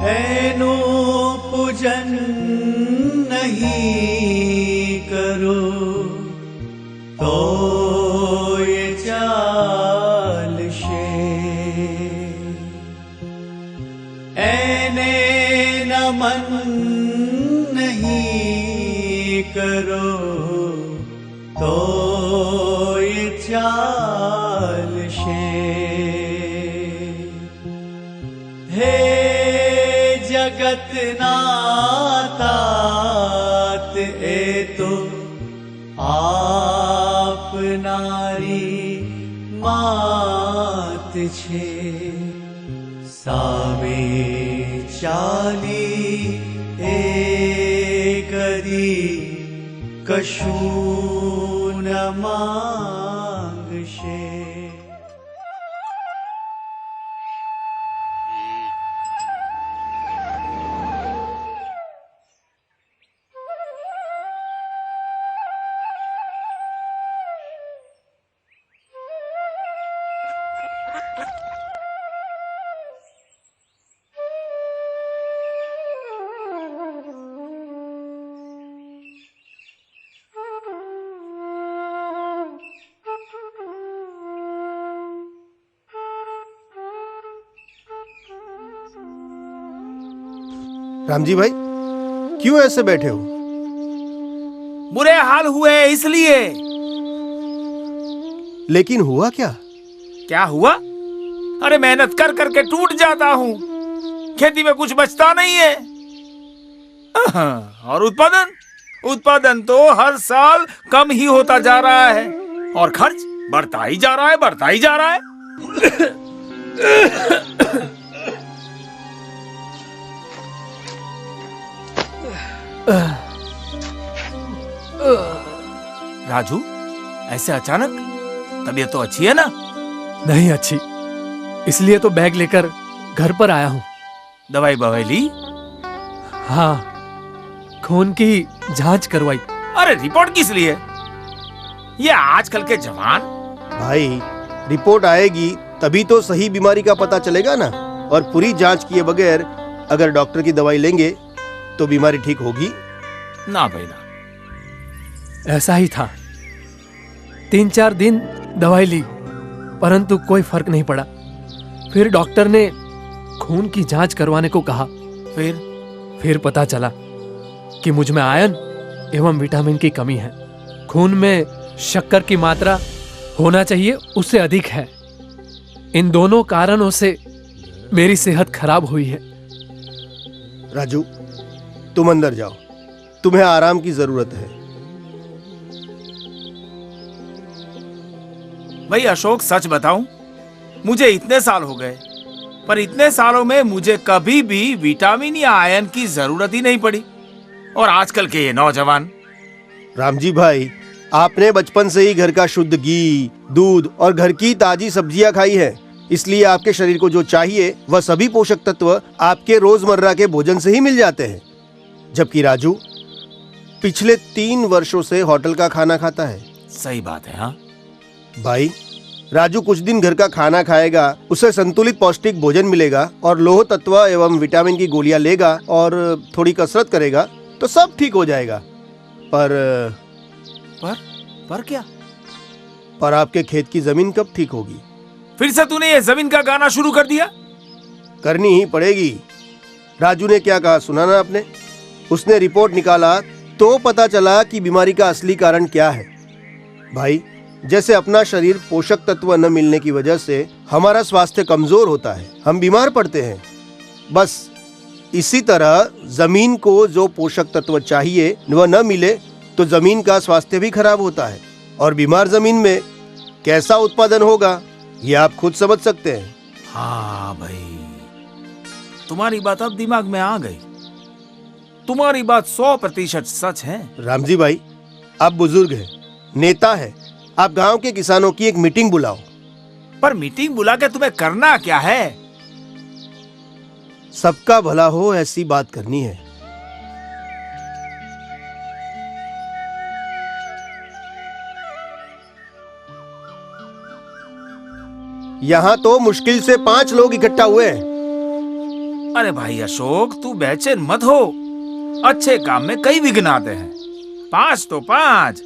ऐनो पूजन नहीं करो तो ये चाल शे, ऐने नमन नहीं करो तो ये चाल शे। हे जगत नातात ए तो आप नारी मात छे, सामे चाली ए कदी कशू न मांगशे। रामजी भाई, क्यों ऐसे बैठे हो? बुरे हाल हुए इसलिए। लेकिन हुआ क्या? क्या हुआ? अरे मेहनत कर करके टूट जाता हूँ, खेती में कुछ बचता नहीं है। और उत्पादन तो हर साल कम ही होता जा रहा है और खर्च बढ़ता ही जा रहा है, बढ़ता ही जा रहा है। राजू, ऐसे अचानक? तबीयत तो अच्छी है ना? नहीं अच्छी, इसलिए तो बैग लेकर घर पर आया हूँ। दवाई बवाई ली? हाँ, खून की जांच करवाई। अरे रिपोर्ट किस लिए? ये आजकल के जवान। भाई, रिपोर्ट आएगी तभी तो सही बीमारी का पता चलेगा ना। और पूरी जांच किए बगैर अगर डॉक्टर की दवाई लेंगे तो बीमारी ठीक होगी ना भाई ना। ऐसा ही था, 3-4 दिन दवाई ली परंतु कोई फर्क नहीं पड़ा। फिर डॉक्टर ने खून की जांच करवाने को कहा। फिर पता चला कि मुझ में आयरन एवं विटामिन की कमी है। खून में शक्कर की मात्रा होना चाहिए उससे अधिक है। इन दोनों कारणों से मेरी सेहत खराब हुई है। राजू, तुम अंदर जाओ, तुम्हें आराम की जरूरत है। भाई अशोक, सच बताऊं, मुझे इतने साल हो गए, पर इतने सालों में मुझे कभी भी विटामिन या आयरन की जरूरत ही नहीं पड़ी। और आजकल के ये नौजवान। रामजी भाई, आपने बचपन से ही घर का शुद्ध घी, दूध और घर की ताजी सब्जियां खाई है, इसलिए आपके शरीर को जो चाहिए वह सभी पोषक तत्व आपके रोजमर्रा के भोजन से ही मिल जाते हैं। जबकि राजू पिछले 3 वर्षों से होटल का खाना खाता है। सही बात है। हाँ भाई, राजू कुछ दिन घर का खाना खाएगा, उसे संतुलित पौष्टिक भोजन मिलेगा और लौह तत्व एवं विटामिन की गोलियां लेगा और थोड़ी कसरत करेगा तो सब ठीक हो जाएगा। पर क्या? पर आपके खेत की जमीन कब ठीक होगी? फिर से तूने ये जमीन का गाना शुरू कर दिया? करनी ही पड़ेगी। राजू ने क्या कहा सुना ना आपने? उसने रिपोर्ट निकाला तो पता चला कि बीमारी का असली कारण क्या है। भाई, जैसे अपना शरीर पोषक तत्व न मिलने की वजह से हमारा स्वास्थ्य कमजोर होता है, हम बीमार पड़ते हैं, बस इसी तरह जमीन को जो पोषक तत्व चाहिए वह न मिले तो जमीन का स्वास्थ्य भी खराब होता है। और बीमार जमीन में कैसा उत्पादन होगा ये आप खुद समझ सकते हैं। हाँ भाई, तुम्हारी बात अब दिमाग में आ गई। तुम्हारी बात 100% सच है। रामजी भाई, आप बुजुर्ग हैं, नेता है, आप गांव के किसानों की एक मीटिंग बुलाओ। पर मीटिंग बुला के तुम्हें करना क्या है? सबका भला हो ऐसी बात करनी है। यहाँ तो मुश्किल से 5 लोग इकट्ठा हुए हैं। अरे भाई अशोक, तू बेचैन मत हो। अच्छे काम में कई विघ्न आते हैं। 5 तो 5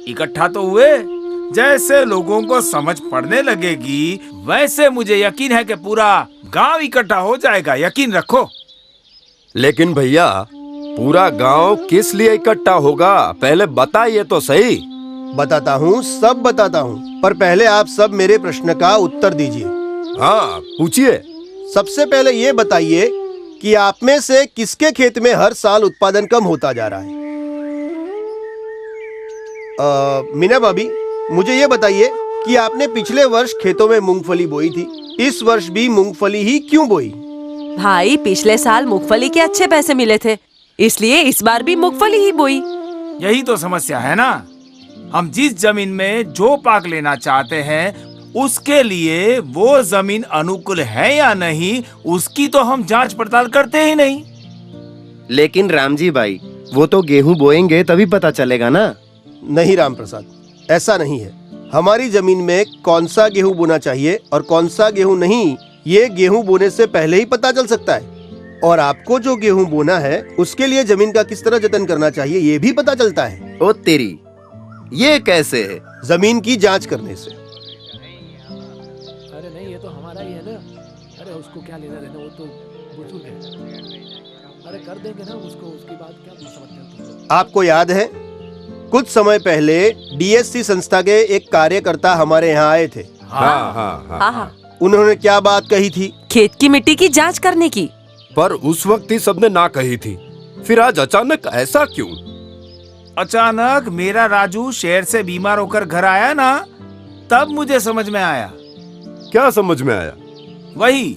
इकट्ठा तो हुए। जैसे लोगों को समझ पड़ने लगेगी वैसे मुझे यकीन है कि पूरा गांव इकट्ठा हो जाएगा, यकीन रखो। लेकिन भैया, पूरा गांव किस लिए इकट्ठा होगा, पहले बताइए तो सही। बताता हूँ, सब बताता हूँ, पर पहले आप सब मेरे प्रश्न का उत्तर दीजिए। हाँ, पूछिए। सबसे पहले ये बताइए कि आप में से किसके खेत में हर साल उत्पादन कम होता जा रहा है? मीना भाभी, मुझे ये बताइए कि आपने पिछले वर्ष खेतों में मूंगफली बोई थी, इस वर्ष भी मूंगफली ही क्यों बोई? भाई, पिछले साल मूंगफली के अच्छे पैसे मिले थे, इसलिए इस बार भी मूंगफली ही बोई। यही तो समस्या है ना। हम जिस जमीन में जो पाक लेना चाहते हैं उसके लिए वो जमीन अनुकूल है या नहीं, उसकी तो हम जांच पड़ताल करते ही नहीं। लेकिन रामजी भाई, वो तो गेहूं बोएंगे तभी पता चलेगा ना। नहीं राम प्रसाद, ऐसा नहीं है। हमारी जमीन में कौन सा गेहूं बोना चाहिए और कौन सा गेहूं नहीं, ये गेहूं बोने से पहले ही पता चल सकता है। और आपको जो गेहूं बोना है उसके लिए जमीन का किस तरह जतन करना चाहिए ये भी पता चलता है। ओ तेरी, ये कैसे है? जमीन की जांच करने से। अरे नहीं, ये तो हमारा ही है ना। अरे उसको क्या लेना देना, वो तो बुजुर्ग है। अरे कर देंगे ना उसको, उसकी बात क्या समझते हो? आपको याद है कुछ समय पहले डीएससी संस्था के एक कार्यकर्ता हमारे यहाँ आए थे। हाँ हाँ हाँ, हाँ हाँ, उन्होंने क्या बात कही थी? खेत की मिट्टी की जांच करने की। पर उस वक्त ही सबने ना कही थी, फिर आज अचानक ऐसा क्यों? अचानक मेरा राजू शहर से बीमार होकर घर आया ना, तब मुझे समझ में आया। क्या समझ में आया? वही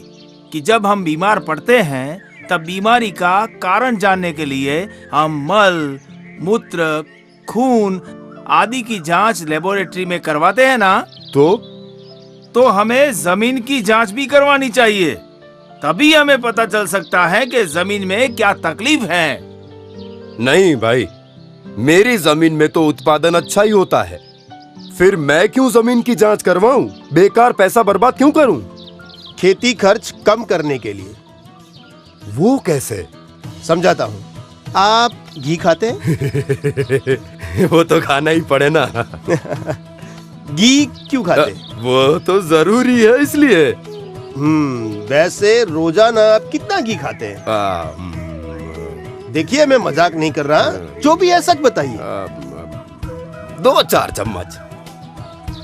कि जब हम बीमार पड़ते हैं तब बीमारी का कारण जानने के लिए हम मल, मूत्र, खून आदि की जांच लेबोरेटरी में करवाते हैं ना, तो हमें जमीन की जांच भी करवानी चाहिए। तभी हमें पता चल सकता है कि जमीन में क्या तकलीफ है। नहीं भाई, मेरी जमीन में तो उत्पादन अच्छा ही होता है, फिर मैं क्यों जमीन की जांच करवाऊं? बेकार पैसा बर्बाद क्यों करूं? खेती खर्च कम करने के लिए। वो कैसे? समझाता हूँ। आप घी खाते हैं? वो तो खाना ही पड़े ना। घी क्यों खाते? वो तो जरूरी है इसलिए। वैसे रोजाना आप कितना घी खाते हैं? देखिए, मैं मजाक नहीं कर रहा, जो भी है सच बताइए। 2-4 चम्मच।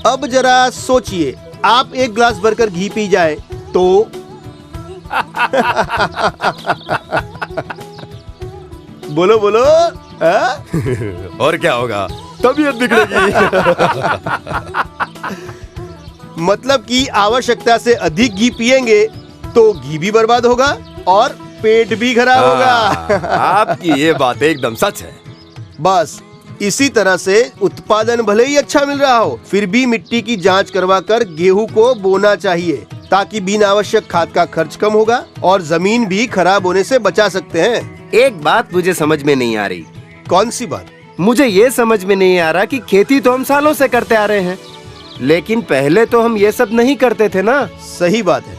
अब जरा सोचिए, आप 1 गिलास भरकर घी पी जाए तो बोलो बोलो। और क्या होगा? तबीयत बिगड़ेगी। मतलब कि आवश्यकता से अधिक घी पिएंगे तो घी भी बर्बाद होगा और पेट भी खराब होगा। आपकी ये बात एकदम सच है। बस इसी तरह से उत्पादन भले ही अच्छा मिल रहा हो, फिर भी मिट्टी की जांच करवाकर गेहूं को बोना चाहिए, ताकि बिना आवश्यक खाद का खर्च कम होगा और जमीन भी खराब होने से बचा सकते हैं। एक बात मुझे समझ में नहीं आ रही। कौन सी बात? मुझे ये समझ में नहीं आ रहा कि खेती तो हम सालों से करते आ रहे हैं, लेकिन पहले तो हम ये सब नहीं करते थे ना। सही बात है,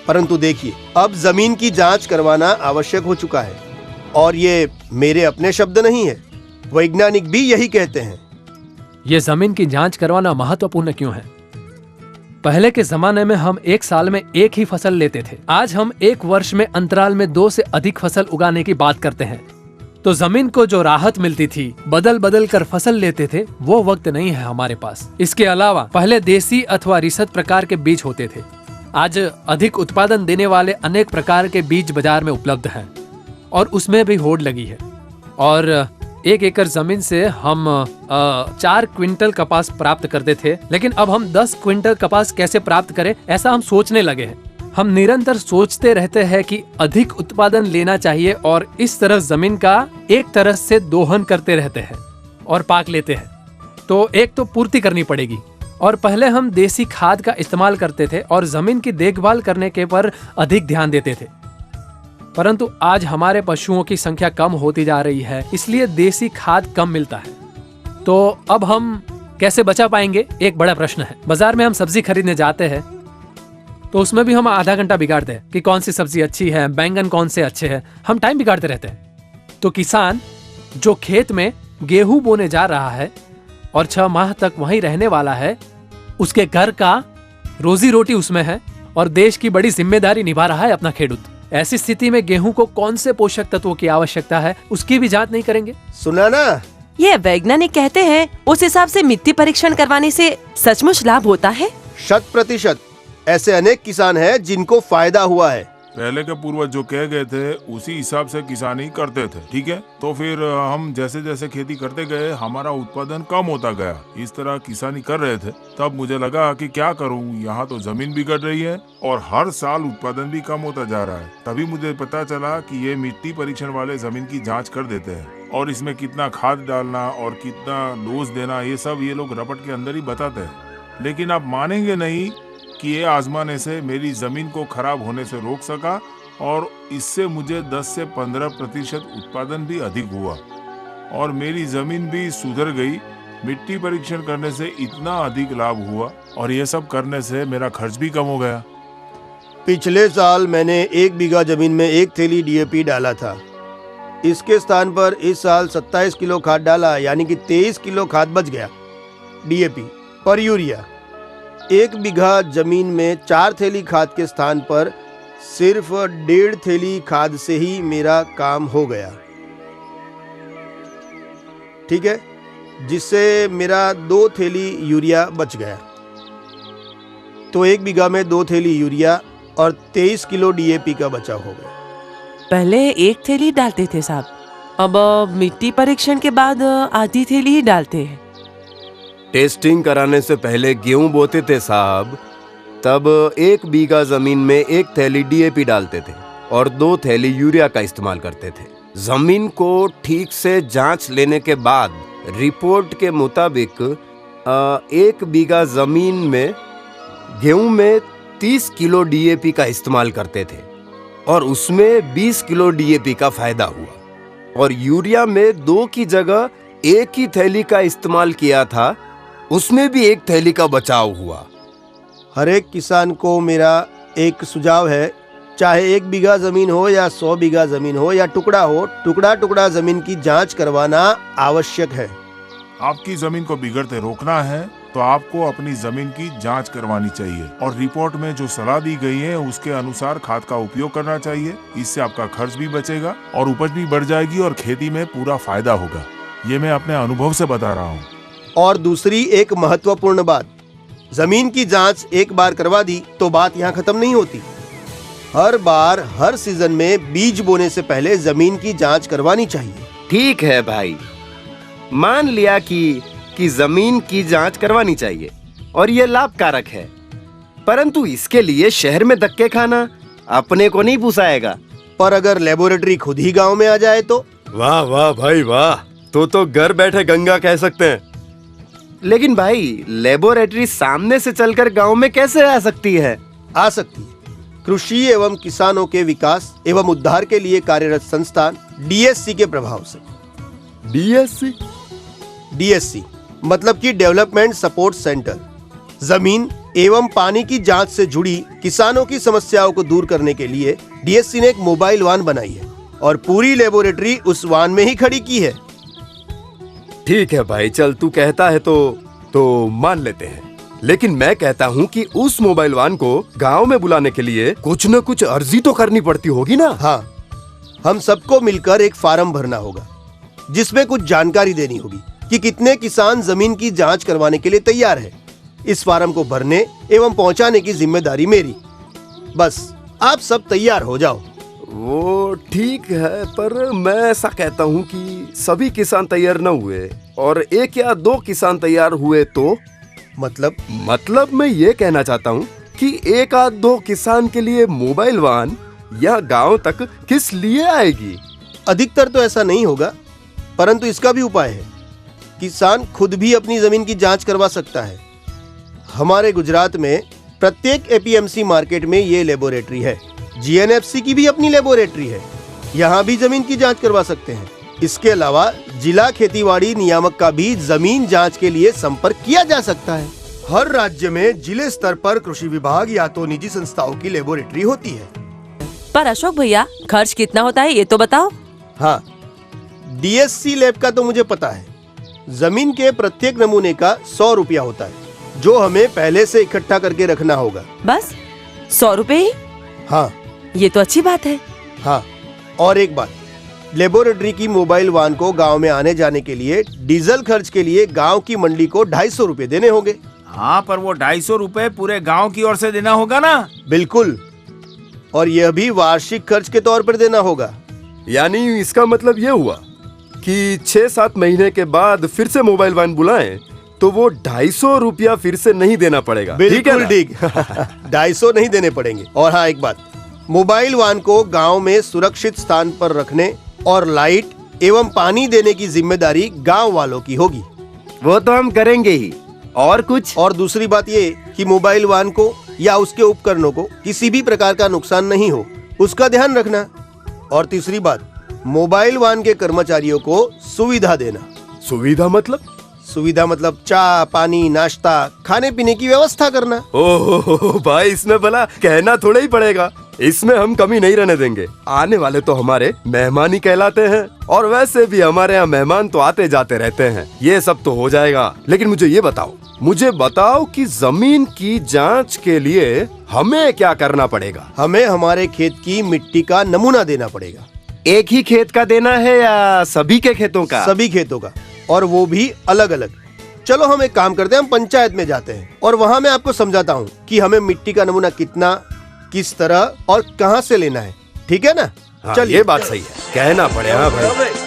परंतु देखिए, अब जमीन की जांच करवाना आवश्यक हो चुका है। और ये मेरे अपने शब्द नहीं है, वैज्ञानिक भी यही कहते हैं। ये जमीन की जांच करवाना महत्वपूर्ण क्यों है? पहले के जमाने में हम 1 साल में एक ही फसल लेते थे। आज हम 1 वर्ष में अंतराल में 2 से अधिक फसल उगाने की बात करते हैं। तो जमीन को जो राहत मिलती थी, बदल बदल कर फसल लेते थे, वो वक्त नहीं है हमारे पास। इसके अलावा पहले देसी अथवा रिसद प्रकार के बीज होते थे। आज अधिक उत्पादन देने वाले अनेक प्रकार के बीज बाजार में उपलब्ध हैं और उसमें भी होड़ लगी है। और 1 एकड़ जमीन से हम 4 क्विंटल कपास प्राप्त करते थे, लेकिन अब हम 10 क्विंटल कपास कैसे प्राप्त करें, ऐसा हम सोचने लगे हैं। हम निरंतर सोचते रहते हैं कि अधिक उत्पादन लेना चाहिए और इस तरह जमीन का एक तरह से दोहन करते रहते हैं और पाक लेते हैं। तो एक तो पूर्ति करनी पड़ेगी। और पहले हम देसी खाद का इस्तेमाल करते थे और जमीन की देखभाल करने के पर अधिक ध्यान देते थे, परंतु आज हमारे पशुओं की संख्या कम होती जा रही है, इसलिए देसी खाद कम मिलता है। तो अब हम कैसे बचा पाएंगे, एक बड़ा प्रश्न है। बाजार में हम सब्जी खरीदने जाते हैं तो उसमें भी हम आधा घंटा बिगाड़ते हैं कि कौन सी सब्जी अच्छी है, बैंगन कौन से अच्छे हैं, हम टाइम बिगाड़ते रहते हैं। तो किसान जो खेत में गेहूं बोने जा रहा है और 6 माह तक वहीं रहने वाला है, उसके घर का रोजी रोटी उसमें है और देश की बड़ी जिम्मेदारी निभा रहा है अपना खेडूत। ऐसी स्थिति में गेहूं को कौन से पोषक तत्वों की आवश्यकता है उसकी भी जांच नहीं करेंगे? सुना ना? ये वैज्ञानिक कहते हैं उस हिसाब से मिट्टी परीक्षण करवाने से सचमुच लाभ होता है। 100% ऐसे अनेक किसान हैं जिनको फायदा हुआ है। पहले के पूर्वज जो कह गए थे उसी हिसाब से किसानी करते थे, ठीक है। तो फिर हम जैसे जैसे खेती करते गए हमारा उत्पादन कम होता गया। इस तरह किसानी कर रहे थे। तब मुझे लगा कि क्या करूं, यहाँ तो जमीन बिगड़ रही है और हर साल उत्पादन भी कम होता जा रहा है। तभी मुझे पता चला कि ये मिट्टी परीक्षण वाले जमीन की जाँच कर देते हैं और इसमें कितना खाद डालना और कितना डोज देना, ये सब ये लोग रपट के अंदर ही बताते हैं। लेकिन आप मानेंगे नहीं कि ये आजमाने से मेरी जमीन को खराब होने से रोक सका और इससे मुझे 10 से 15% उत्पादन भी अधिक हुआ और मेरी जमीन भी सुधर गई। मिट्टी परीक्षण करने से इतना अधिक लाभ हुआ और ये सब करने से मेरा खर्च भी कम हो गया। पिछले साल मैंने 1 बीघा जमीन में 1 थैली डीएपी डाला था। इसके स्थान पर इस साल 27 किलो खाद डाला, यानी कि 23 किलो खाद बच गया डीएपी पर यूरिया। 1 बीघा जमीन में 4 थैली खाद के स्थान पर सिर्फ 1.5 थैली खाद से ही मेरा काम हो गया, ठीक है, जिससे मेरा 2 थैली यूरिया बच गया। तो 1 बीघा में 2 थैली यूरिया और 23 किलो डीएपी का बचाव हो गया। पहले 1 थैली डालते थे साहब, अब मिट्टी परीक्षण के बाद आधी थैली ही डालते हैं। टेस्टिंग कराने से पहले गेहूं बोते थे साहब, तब 1 बीघा जमीन में 1 थैली डीएपी डालते थे और 2 थैली यूरिया का इस्तेमाल करते थे। जमीन को ठीक से जांच लेने के बाद रिपोर्ट के मुताबिक 1 बीघा जमीन में गेहूं में 30 किलो डीएपी का इस्तेमाल करते थे और उसमें 20 किलो डीएपी का फायदा हुआ और यूरिया में 2 की जगह 1 ही थैली का इस्तेमाल किया था, उसमें भी 1 थैली का बचाव हुआ। हर एक किसान को मेरा एक सुझाव है, चाहे 1 बीघा जमीन हो या 100 बीघा जमीन हो या टुकड़ा हो, टुकड़ा टुकड़ा जमीन की जांच करवाना आवश्यक है। आपकी जमीन को बिगड़ते रोकना है तो आपको अपनी जमीन की जांच करवानी चाहिए और रिपोर्ट में जो सलाह दी गई है उसके अनुसार खाद का उपयोग करना चाहिए। इससे आपका खर्च भी बचेगा और उपज भी बढ़ जाएगी और खेती में पूरा फायदा होगा। ये मैं अपने अनुभव से बता रहा हूँ। और दूसरी एक महत्वपूर्ण बात, जमीन की जांच एक बार करवा दी तो बात यहाँ खत्म नहीं होती। हर बार हर सीजन में बीज बोने से पहले जमीन की जांच करवानी चाहिए। ठीक है भाई, मान लिया कि जमीन की जांच करवानी चाहिए और ये लाभकारक है, परंतु इसके लिए शहर में धक्के खाना अपने को नहीं पुसाएगा। पर अगर लेबोरेटरी खुद ही गांव में आ जाए तो? वाह वाह भाई वाह, तो घर बैठे गंगा कह सकते हैं। लेकिन भाई, लेबोरेटरी सामने से चलकर गांव में कैसे आ सकती है? आ सकती है। कृषि एवं किसानों के विकास एवं उद्धार के लिए कार्यरत संस्थान डीएससी के प्रभाव से। डीएससी मतलब कि डेवलपमेंट सपोर्ट सेंटर। जमीन एवं पानी की जांच से जुड़ी किसानों की समस्याओं को दूर करने के लिए डीएससी ने एक मोबाइल वान बनाई है और पूरी लेबोरेटरी उस वान में ही खड़ी की है। ठीक है भाई, चल तू कहता है तो मान लेते हैं, लेकिन मैं कहता हूँ कि उस मोबाइल वान को गांव में बुलाने के लिए कुछ न कुछ अर्जी तो करनी पड़ती होगी ना? हाँ, हम सबको मिलकर एक फार्म भरना होगा जिसमें कुछ जानकारी देनी होगी कि कितने किसान जमीन की जांच करवाने के लिए तैयार है। इस फार्म को भरने एवं पहुंचाने की जिम्मेदारी मेरी। बस आप सब तैयार हो जाओ। वो ठीक है, पर मैं ऐसा कहता हूँ कि सभी किसान तैयार न हुए और 1 या 2 किसान तैयार हुए तो? मतलब मैं ये कहना चाहता हूँ कि 1 या 2 किसान के लिए मोबाइल वान या गांव तक किस लिए आएगी? अधिकतर तो ऐसा नहीं होगा, परंतु इसका भी उपाय है। किसान खुद भी अपनी जमीन की जांच करवा सकता है। हमारे गुजरात में प्रत्येक एपीएमसी मार्केट में ये लेबोरेटरी है। जीएनएफसी की भी अपनी लेबोरेटरी है, यहाँ भी जमीन की जांच करवा सकते हैं। इसके अलावा जिला खेतीबाड़ी नियामक का भी जमीन जांच के लिए संपर्क किया जा सकता है। हर राज्य में जिले स्तर पर कृषि विभाग या तो निजी संस्थाओं की लेबोरेटरी होती है। पर अशोक भैया, खर्च कितना होता है ये तो बताओ। हाँ, डीएससी लैब का तो मुझे पता है। जमीन के प्रत्येक नमूने का 100 रुपया होता है, जो हमें पहले से इकट्ठा करके रखना होगा। बस 100 रुपए ही? हाँ ये तो अच्छी बात है। हाँ, और एक बात, लेबोरेटरी की मोबाइल वाहन को गांव में आने जाने के लिए डीजल खर्च के लिए गांव की मंडी को 250 रुपए देने होंगे। हाँ, पर वो 250 रुपए पूरे गांव की ओर से देना होगा ना? बिल्कुल, और यह भी वार्षिक खर्च के तौर पर देना होगा। यानी इसका मतलब ये हुआ कि 6-7 महीने के बाद फिर से मोबाइल वैन बुलाएं तो वो 250 रुपया फिर से नहीं देना पड़ेगा। बिल्कुल ठीक। 250 नहीं देने पड़ेंगे। और हाँ, एक बात, मोबाइल वाहन को गांव में सुरक्षित स्थान पर रखने और लाइट एवं पानी देने की जिम्मेदारी गांव वालों की होगी। वो तो हम करेंगे ही। और कुछ? और दूसरी बात ये कि मोबाइल वाहन को या उसके उपकरणों को किसी भी प्रकार का नुकसान नहीं हो, उसका ध्यान रखना। और तीसरी बात, मोबाइल वाहन के कर्मचारियों को सुविधा देना। सुविधा मतलब? सुविधा मतलब चाय, पानी, नाश्ता, खाने पीने की व्यवस्था करना। ओह भाई, इसमें भला कहना थोड़ा ही पड़ेगा। इसमें हम कमी नहीं रहने देंगे। आने वाले तो हमारे मेहमान ही कहलाते हैं, और वैसे भी हमारे यहाँ मेहमान तो आते जाते रहते हैं। ये सब तो हो जाएगा, लेकिन मुझे बताओ कि जमीन की जांच के लिए हमें क्या करना पड़ेगा? हमें हमारे खेत की मिट्टी का नमूना देना पड़ेगा। एक ही खेत का देना है या सभी के खेतों का? सभी खेतों का, और वो भी अलग अलग। चलो हम एक काम करते हैं, हम पंचायत में जाते हैं और वहाँ मैं आपको समझाता हूँ कि हमें मिट्टी का नमूना कितना, किस तरह और कहाँ से लेना है। ठीक है ना? हाँ, चलिए। ये बात सही है, कहना पड़े। हाँ भाई।